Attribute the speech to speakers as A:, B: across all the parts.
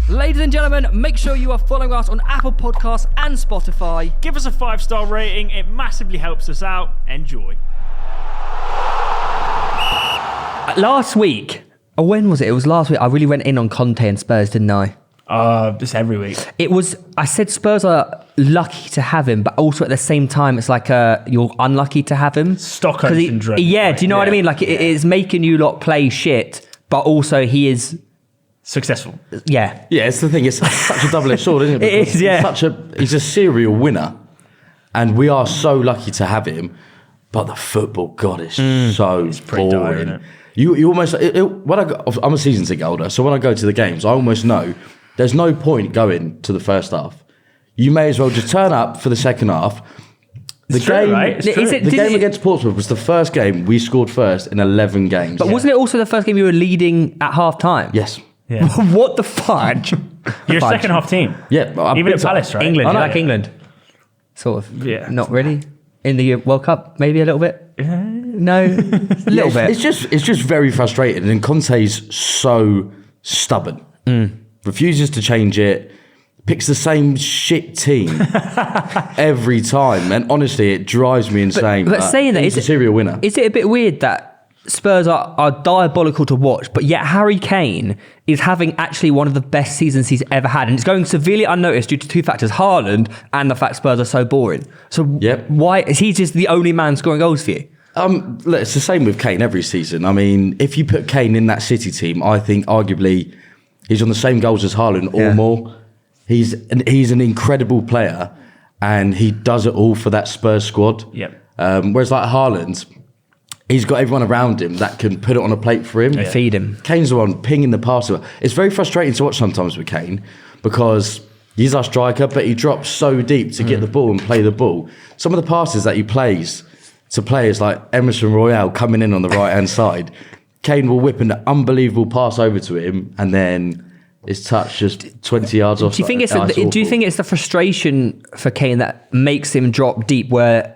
A: Ladies and gentlemen, make sure you are following us on Apple Podcasts and Spotify.
B: Give us a 5-star rating. It massively helps us out. Enjoy.
A: Last week, or when was it? It was last week. I really went in on Conte and Spurs, didn't I?
B: Just every week.
A: It was, I said Spurs are lucky to have him, but also at the same time, it's like you're unlucky to have him.
B: Stockholm syndrome.
A: Yeah, do you know what I mean? Like it is making you lot play shit, but also he is
B: successful.
A: Yeah.
C: Yeah, it's the thing. It's such a double-edged sword, isn't it?
A: It is, yeah.
C: He's a serial winner, and we are so lucky to have him. But the football, God, it's so
B: pretty
C: boring.
B: dire, isn't it?
C: You almost I'm a season ticket holder, so when I go to the games, I almost know there's no point going to the first half. You may as well just turn up for the second half. The game against Portsmouth was the first game we scored first in 11 games.
A: But wasn't it also the first game you were leading at half time?
C: Yes.
B: Yeah.
A: What the fudge?
B: You're a second half team.
C: Yeah.
B: Even at Palace, right?
A: England, you like England? Sort of.
B: Yeah.
A: Not really? In the World Cup, maybe a little bit? No? A little bit.
C: It's just very frustrating. And Conte's so stubborn. Refuses to change it. Picks the same shit team every time. And honestly, it drives me insane.
A: But saying that,
C: he's a serial winner.
A: Is it a bit weird that Spurs are diabolical to watch, but yet Harry Kane is having actually one of the best seasons he's ever had, and it's going severely unnoticed due to two factors: Haaland and the fact Spurs are so boring. So why is he just the only man scoring goals for you?
C: Look, it's the same with Kane every season. I mean, if you put Kane in that City team, I think arguably he's on the same goals as Haaland or more. He's an incredible player, and he does it all for that Spurs squad.
B: Yep.
C: Whereas like Haaland, he's got everyone around him that can put it on a plate for him.
A: Feed him.
C: Kane's the one pinging the pass. It's very frustrating to watch sometimes with Kane because he's our striker, but he drops so deep to get the ball and play the ball. Some of the passes that he plays to players like Emerson Royale coming in on the right-hand side, Kane will whip an unbelievable pass over to him and then his touch just 20 yards off.
A: Do you think it's the frustration for Kane that makes him drop deep where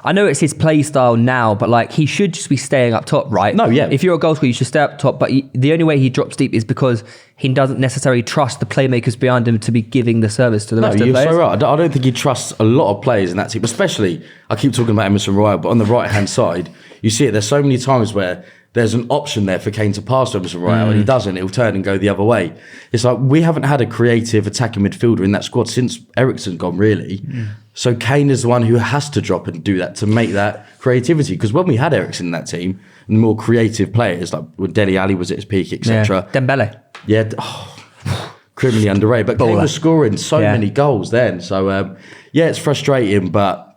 A: I know it's his play style now, but like he should just be staying up top, right?
C: No, yeah.
A: If you're a goal scorer, you should stay up top. But the only way he drops deep is because he doesn't necessarily trust the playmakers behind him to be giving the service to the rest of the players.
C: You're so right. I don't think he trusts a lot of players in that team, especially, I keep talking about Emerson Royale, but on the right-hand side, you see it. There's so many times where there's an option there for Kane to pass to Emerson Royale and he doesn't. He'll turn and go the other way. It's like we haven't had a creative attacking midfielder in that squad since Eriksen's gone, really. So Kane is the one who has to drop and do that to make that creativity. Because when we had Eriksen in that team, and more creative players, like when Dele Alli was at his peak, etc.
A: Yeah. Dembele.
C: Yeah, criminally underrated. But Kane was scoring so many goals then. So, it's frustrating, but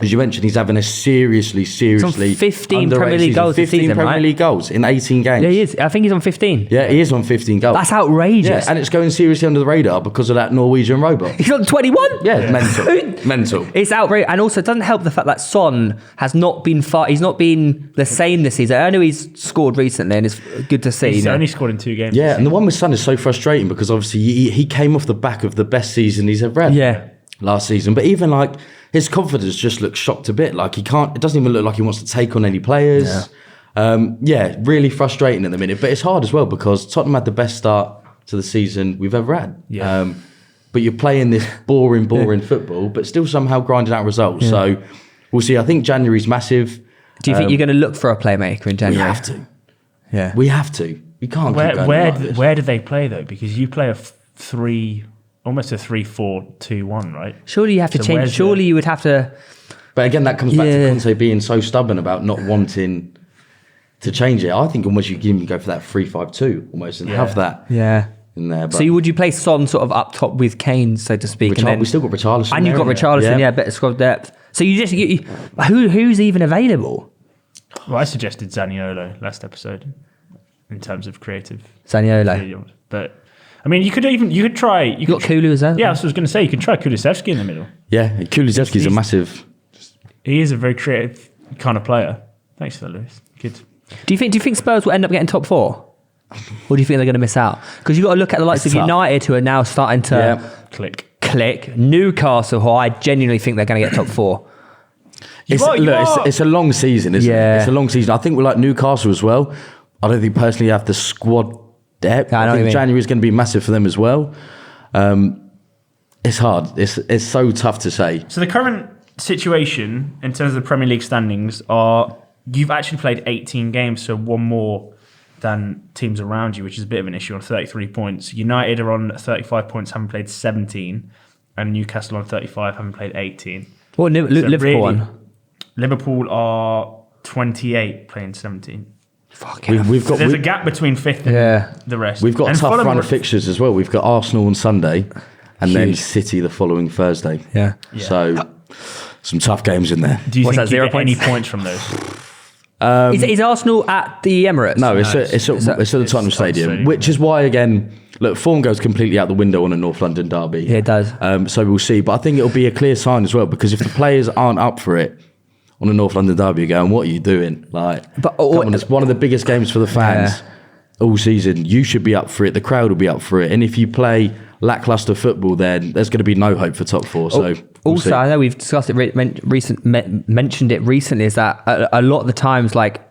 C: as you mentioned, he's having a seriously
A: He's on 15 Premier League goals this
C: 15
A: season,
C: Premier
A: right?
C: League goals in 18 games.
A: Yeah, he is. I think he's on 15.
C: Yeah, he is on 15 goals.
A: That's outrageous.
C: Yeah, and it's going seriously under the radar because of that Norwegian robot.
A: He's on 21?
C: Yeah, mental.
A: It's outrageous. And also, it doesn't help the fact that Son has not been he's not been the same this season. I know he's scored recently and it's good to see.
B: He's only scored in 2 games.
C: Yeah, and the one with Son is so frustrating because obviously he came off the back of the best season he's ever had last season. But even like his confidence just looks shocked a bit. Like it doesn't even look like he wants to take on any players. Really frustrating at the minute. But it's hard as well because Tottenham had the best start to the season we've ever had.
B: Yeah.
C: But you're playing this boring football, but still somehow grinding out results. So we'll see. I think January's massive.
A: Do you think you're going to look for a playmaker in January?
C: We have to.
A: Yeah.
C: We have to. We can't keep going like this.
B: Where do they play though? Because you play almost a 3-4-2-1, right?
A: Surely you have to change. Surely you would have to.
C: But again, that comes back to Conte being so stubborn about not wanting to change it. I think almost you can even go for that 3-5-2 almost and have that in there. But
A: so would you play Son sort of up top with Kane, so to speak? And then,
C: we still got Richarlison.
A: And you've got Richarlison, better squad depth. So you just who's even available?
B: Well, I suggested Zaniolo last episode in terms of creative.
A: Zaniolo,
B: but. I mean, you could try. You
A: got Kulu as well.
B: Yeah, that's what I was going to say. You could try Kulusevski in the middle.
C: Yeah, Kulusevski's a massive.
B: He is a very creative kind of player. Thanks for that, Lewis. Good.
A: Do you think Spurs will end up getting top 4, or do you think they're going to miss out? Because you've got to look at the likes of United, who are now starting to click. Newcastle, who I genuinely think they're going to get top 4.
C: It's a long season, isn't it? It's a long season. I think we're like Newcastle as well. I don't think personally you have the squad depth.
A: I know
C: I
A: what you
C: think
A: mean.
C: January is going to be massive for them as well. It's hard. It's so tough to say.
B: So the current situation in terms of the Premier League standings are you've actually played 18 games, so one more than teams around you, which is a bit of an issue on 33 points. United are on 35 points, having played 17, and Newcastle on 35, having played 18.
A: What Liverpool
B: really,
A: on?
B: Liverpool are 28, playing 17.
C: We've got
B: There's a gap between fifth and the rest.
C: We've got
B: and
C: a tough
B: Fulham
C: run
B: are-
C: of fixtures as well. We've got Arsenal on Sunday, and then
A: Huge.
C: City the following Thursday.
A: Yeah.
C: So some tough games in there.
B: Do you
A: What's
B: think
A: that,
B: you
A: 0
B: get any
A: points?
B: points from those?
A: Is Arsenal at the Emirates?
C: No, it's at the Tottenham
B: Tottenham
C: Stadium,
B: Stadium.
C: which is why, again, look, form goes completely out the window on a North London derby.
A: Yeah, it does.
C: So we'll see. But I think it'll be a clear sign as well, because if the players aren't up for it on a North London derby, you're going, what are you doing? Like,
A: But-
C: come on, it's one of the biggest games for the fans all season. You should be up for it. The crowd will be up for it. And if you play lackluster football, then there's going to be no hope for top four. So we'll
A: Also,
C: see.
A: I know we've discussed it, mentioned it recently, is that a lot of the times, like,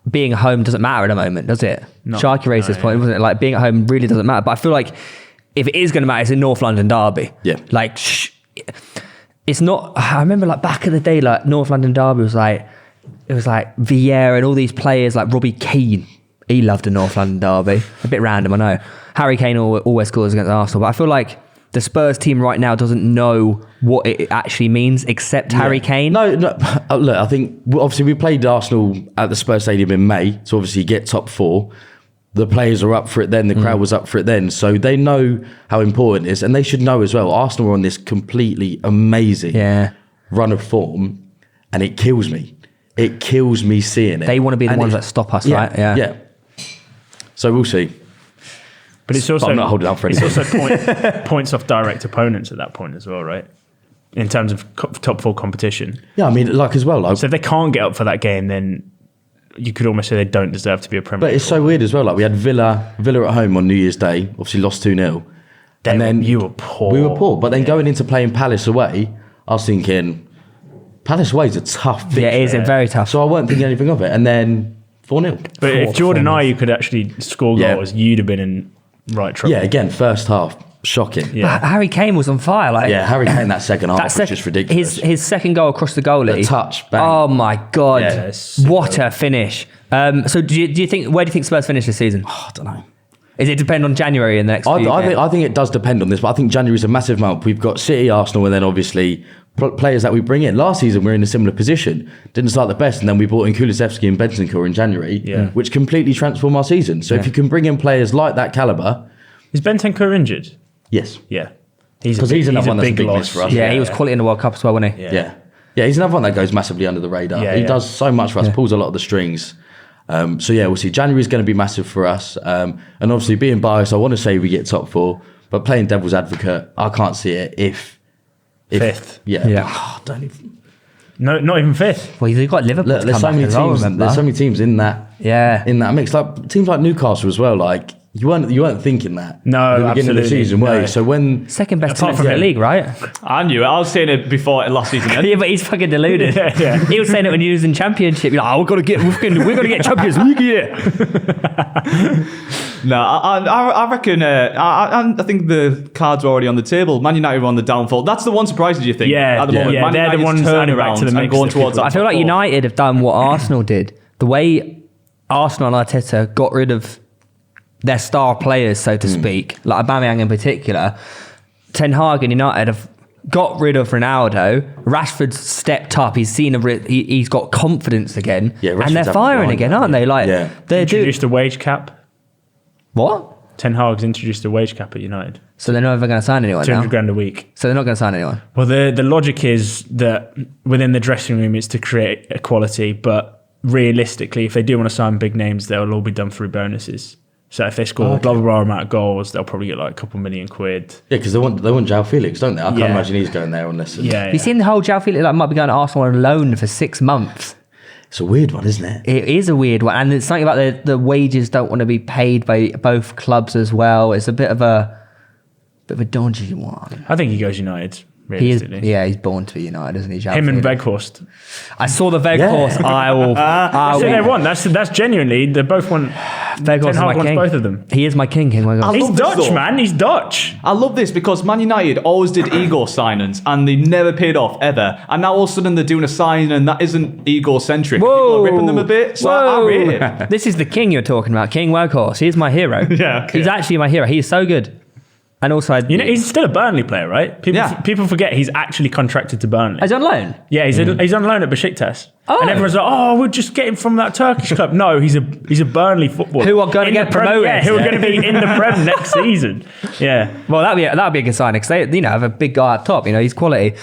A: being at home doesn't matter at the moment, does it?
B: No.
A: Sharky raised this point, wasn't it? Like, being at home really doesn't matter. But I feel like if it is going to matter, it's a North London derby.
C: Yeah.
A: Like, it's not. I remember, like, back in the day, like, North London derby was like, it was like Vieira and all these players, like Robbie Keane. He loved a North London derby. A bit random, I know. Harry Kane always scores against Arsenal, but I feel like the Spurs team right now doesn't know what it actually means, except Harry Kane.
C: No, look, I think obviously we played Arsenal at the Spurs Stadium in May to obviously get top four. The players are up for it then, the crowd was up for it then, so they know how important it is, and they should know as well. Arsenal are on this completely amazing run of form, and it kills me. It kills me seeing it.
A: They want to be the
C: And
A: ones
C: it-
A: that stop us,
C: yeah,
A: right?
C: Yeah. So we'll see.
B: But it's also
C: I'm not holding out for
B: it's
C: anything.
B: also points off direct opponents at that point as well, right? In terms of top four competition.
C: Yeah, I mean, like as well. Like,
B: So if they can't get up for that game, then you could almost say they don't deserve to be a Premier
C: but
B: League.
C: it's so weird as well. Like we had Villa at home on New Year's Day, obviously lost 2-0. And then
B: you were poor.
C: We were poor, but then going into playing Palace away, I was thinking Palace away is a tough fixture.
A: Yeah, it is very tough.
C: So I weren't thinking anything of it, and then 4-0.
B: But if Jordan Ayew could actually score
C: Yeah.
B: goals, you'd have been in right trouble.
C: Yeah, again, first half, shocking.
B: Yeah.
A: Harry Kane was on fire. Like,
C: Yeah, Harry Kane that second half was just ridiculous.
A: His second goal across the goalie.
C: The touch, bang.
A: Oh my god!
B: Yeah, it's so
A: what a finish! So do you think? Where do you think Spurs finish this season?
C: I don't know.
A: Is it depend on January in the next? few games?
C: I think it does depend on this, but I think January is a massive month. We've got City, Arsenal, and then obviously players that we bring in. Last season, we were in a similar position. Didn't start the best, and then we brought in Kulusevski and Bentancur in January, which completely transformed our season. So if you can bring in players like that calibre...
B: Is Bentancur injured?
C: Yes.
B: Yeah.
C: Because he's another one that's a big miss for us.
A: Yeah, he was quality in the World Cup as well, wasn't he?
C: Yeah. Yeah, he's another one that goes massively under the radar.
B: Yeah,
C: he
B: yeah.
C: does so much for us, pulls a lot of the strings. So yeah, we'll see. January is going to be massive for us. And obviously being biased, I want to say we get top four, but playing devil's advocate, I can't see it if
B: Fifth.
C: Yeah.
A: Yeah.
C: Don't even.
B: No, not even fifth.
A: Well, you've got Liverpool.
C: Look,
A: to
C: there's
A: come
C: so
A: back
C: many
A: as well,
C: teams.
A: remember?
C: There's so many teams in that.
A: Yeah.
C: In that mix, like teams like Newcastle as well. Like you weren't thinking that.
B: No,
C: at the beginning of the
B: absolutely,
C: season, were
B: no.
C: you? So when
A: Second best
B: Apart
A: team
B: from
A: in the
B: him.
A: league, right?
D: I knew it. I was saying it before last season.
A: Yeah, but he's fucking deluded.
B: Yeah.
A: He was saying it when he was in Championship. You're like, oh, we're gonna get Champions League here.
D: No, I reckon. I think the cards are already on the table. Man United are on the downfall. That's the one surprising. Do you think?
B: Yeah,
D: at the
B: yeah.
D: moment,
B: Yeah,
D: Man
B: they're the
D: United's
B: ones
D: turning
B: adding back
D: around
B: to the
D: and
B: mix
D: going
B: that
D: towards
B: people-
D: that
A: I feel
D: top
A: like
D: four.
A: United have done what Arsenal did. The way Arsenal and Arteta got rid of their star players, so to speak, like Aubameyang in particular, Ten Hag and United have got rid of Ronaldo. Rashford's stepped up. He's seen he's got confidence again,
C: Yeah, Rashford's
A: and they're
C: up
A: firing
C: behind
A: again,
C: that,
A: aren't they? Like
C: yeah.
A: they're doing
B: Introduced a wage cap.
A: what?
B: Ten Hag's introduced a wage cap at United.
A: So they're never going to sign anyone
B: 200
A: now.
B: grand a week.
A: So they're not going to sign anyone.
B: Well, the logic is that within the dressing room it's to create equality, but realistically, if they do want to sign big names, they'll all be done through bonuses. So if they score blah, blah, blah amount of goals, they'll probably get like a couple million quid.
C: yeah, because they want João Felix, don't they? I can't
B: Yeah.
C: imagine he's going there unless.
B: Yeah,
A: Have you seen the whole João Felix might be going to Arsenal on loan for 6 months?
C: It's a weird one, isn't it?
A: It is a weird one, and it's something about the wages don't want to be paid by both clubs as well. It's a bit of a dodgy one.
B: I think he goes United.
A: He is,
B: realistically.
A: yeah, he's born to be United, isn't he?
B: Him and
A: Vegas.
B: Weghorst.
A: I saw the Veghorst. I will.
B: That's who they want. That's genuinely. They both want. Ten
A: Veghorst is
B: Hag
A: my
B: wants
A: king.
B: both of them.
A: He is my king. Weghorst.
B: He's
D: love this
B: Dutch,
D: though.
B: man. He's Dutch.
D: I love this because Man United always did ego signings and they never paid off ever. And now all of a sudden they're doing a signing that isn't ego-centric. People are ripping them a bit. So I rate it.
A: This is the king you're talking about, King Weghorst. He's my hero.
D: Yeah, okay.
A: He's actually my hero. He is so good. And also,
B: You know, he's still a Burnley player, right? People forget he's actually contracted to Burnley.
A: he's on loan.
B: Yeah, he's on loan at Besiktas.
A: Oh.
B: And everyone's like, "Oh, we'll just get him from that Turkish club." No, he's a Burnley footballer
A: Who are gonna
B: In
A: get
B: the Prem-
A: promoted.
B: Yeah, who are going to be in the Prem next season. Yeah.
A: Well, that'd be a good sign because they, have a big guy up top. He's quality.